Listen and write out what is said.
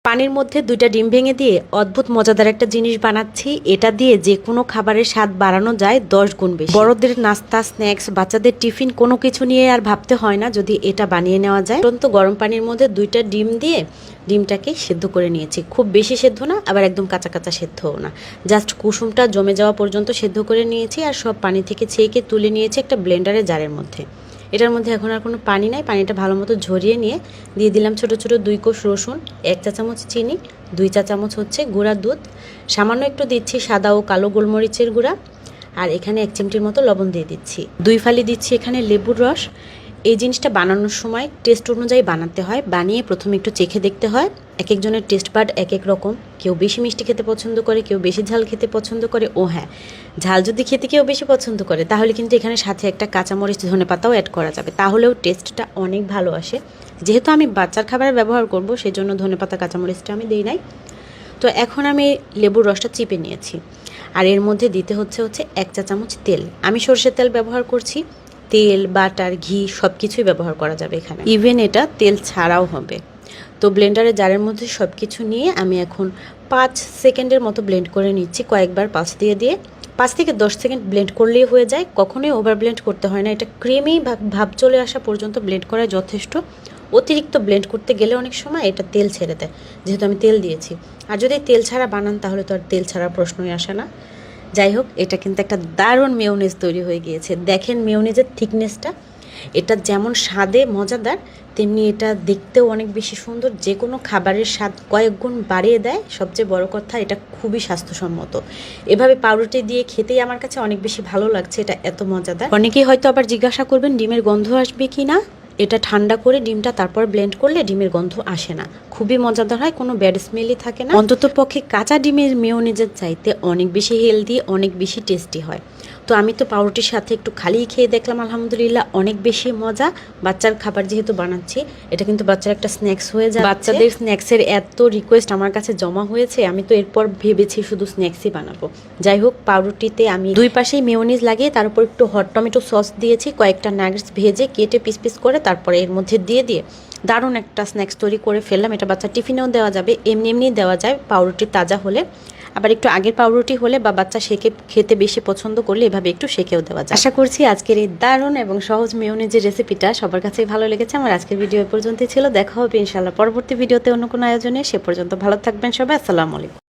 পানির মধ্যে 2টা ডিম ভেঙে দিয়ে অদ্ভুত মজাদার একটা জিনিস বানাচ্ছি। এটা দিয়ে যে কোনো খাবারের স্বাদ বাড়ানো যায় 10 গুণ বেশি। বড়দের নাস্তা, স্ন্যাক্স, বাচ্চাদের টিফিন কোনো কিছু নিয়ে আর ভাবতে হয় না যদি এটা বানিয়ে নেওয়া যায়। অত্যন্ত গরম পানির মধ্যে 2টা ডিম দিয়ে ডিমটাকে সেদ্ধ করে নিয়েছি। খুব বেশি সেদ্ধ না, আবার একদম কাঁচা কাঁচা সেদ্ধও না, জাস্ট কুসুমটা জমে যাওয়া পর্যন্ত সেদ্ধ করে নিয়েছি। আর সব পানি থেকে ছেঁকে তুলে নিয়েছি একটা ব্লেন্ডারের জারের মধ্যে। এটার মধ্যে এখন আর কোনো পানি নাই, পানিটা ভালো মতো ঝরিয়ে নিয়ে দিয়ে দিলাম ছোট ছোট 2 কোষ রসুন, 1 চা চামচ চিনি, 2 চা চামচ হচ্ছে গুঁড়া দুধ, সামান্য একটু দিচ্ছি সাদা ও কালো গোলমরিচের গুঁড়া, আর এখানে 1 চিমটির মতো লবণ দিয়ে দিচ্ছি। 2 ফালি দিচ্ছি এখানে লেবুর রস। এই জিনিসটা বানানোর সময় টেস্ট অনুযায়ী বানাতে হয়, বানিয়ে প্রথমে একটু চেখে দেখতে হয়। এক একজনের টেস্ট বাড এক এক রকম, কেউ বেশি মিষ্টি খেতে পছন্দ করে, কেউ বেশি ঝাল খেতে পছন্দ করে। ও হ্যাঁ, ঝাল যদি খেতে কেউ বেশি পছন্দ করে তাহলে কিন্তু এখানে সাথে একটা কাঁচামরিচ, ধনেপাতাও অ্যাড করা যাবে, তাহলেও টেস্টটা অনেক ভালো আসে। যেহেতু আমি বাচ্চার খাবারে ব্যবহার করব সেই জন্য ধনেপাতা কাঁচামরিচটা আমি দিই নাই। তো এখন আমি লেবুর রসটা চিপে নিয়েছি, আর এর মধ্যে দিতে হচ্ছে 1 চা চামচ তেল। আমি সরষের তেল ব্যবহার করছি। তেল, বাটার, ঘি সব কিছুই ব্যবহার করা যাবে এখানে, ইভেন এটা তেল ছাড়াও হবে। তো ব্লেন্ডারের জারের মধ্যে সব কিছু নিয়ে আমি এখন 5 সেকেন্ডের মতো ব্লেন্ড করে নিচ্ছি, কয়েকবার পালস দিয়ে দিয়ে। 5 থেকে 10 সেকেন্ড ব্লেন্ড করলেই হয়ে যায়, কখনোই ওভার ব্লেন্ড করতে হয় না। এটা ক্রিমি ভাব চলে আসা পর্যন্ত ব্লেন্ড করা যথেষ্ট। অতিরিক্ত ব্লেন্ড করতে গেলে অনেক সময় এটা তেল ছেড়ে দেয়, যেহেতু আমি তেল দিয়েছি। আর যদি তেল ছাড়া বানান তাহলে তো আর তেল ছাড়ার প্রশ্নই আসে না। যাই হোক, এটা কিন্তু একটা দারুণ মেয়োনিজ তৈরি হয়ে গিয়েছে। দেখেন মেয়োনিজের থিকনেসটা, এটা যেমন স্বাদে মজাদার তেমনি এটা দেখতেও অনেক বেশি সুন্দর। যে কোনো খাবারের স্বাদ কয়েক গুণ বাড়িয়ে দেয়। সবচেয়ে বড় কথা, এটা খুবই স্বাস্থ্যসম্মত। এভাবে পাউরুটি দিয়ে খেতেই আমার কাছে অনেক বেশি ভালো লাগছে, এটা এত মজাদার। অনেকেই হয়তো আবার জিজ্ঞাসা করবেন ডিমের গন্ধ আসবে কি না। এটা ঠান্ডা করে ডিমটা তারপর ব্লেন্ড করলে ডিমের গন্ধ আসে না, খুবই মজাদার হয়, কোনো ব্যাড স্মেলই থাকে না। অন্তত পক্ষে কাঁচা ডিমের মেয়োনিজের চাইতে অনেক বেশি হেলদি, অনেক বেশি টেস্টি হয়। তো আমি তো পাউরুটির সাথে একটু খালিই খেয়ে দেখলাম, আলহামদুলিল্লাহ অনেক বেশি মজা। বাচ্চার খাবার যেহেতু বানাচ্ছি, এটা কিন্তু বাচ্চার একটা স্ন্যাক্স হয়ে যায়। বাচ্চাদের স্ন্যাক্সের এত রিকোয়েস্ট আমার কাছে জমা হয়েছে, আমি তো এরপর ভেবেছি শুধু স্ন্যাক্সই বানাবো। যাই হোক, পাউরুটিতে আমি 2 পাশেই মেয়োনিজ লাগিয়ে তার উপর একটু হট টমেটো সস দিয়েছি, কয়েকটা নাগেটস ভেজে কেটে পিস পিস করে তারপরে এর মধ্যে দিয়ে দারুণ একটা স্ন্যাক্স তৈরি করে ফেললাম। এটা বাচ্চা টিফিনেও দেওয়া যাবে, এমনি দেওয়া যায়। পাউরুটি তাজা হলে, আবার একটু আগের পাউরুটি হলে বা বাচ্চা সেকে খেতে বেশি পছন্দ করলে এভাবে একটু সেকেও দেওয়া যায়। আশা করছি আজকের এই দারুণ এবং সহজ মেয়োনিজের রেসিপিটা সবার কাছেই ভালো লেগেছে। আমার আজকের ভিডিও পর্যন্তই ছিল, দেখা হবে ইনশাআল্লাহ পরবর্তী ভিডিওতে অন্য কোনো আয়োজনে। সে পর্যন্ত ভালো থাকবেন সবাই। আসসালামু আলাইকুম।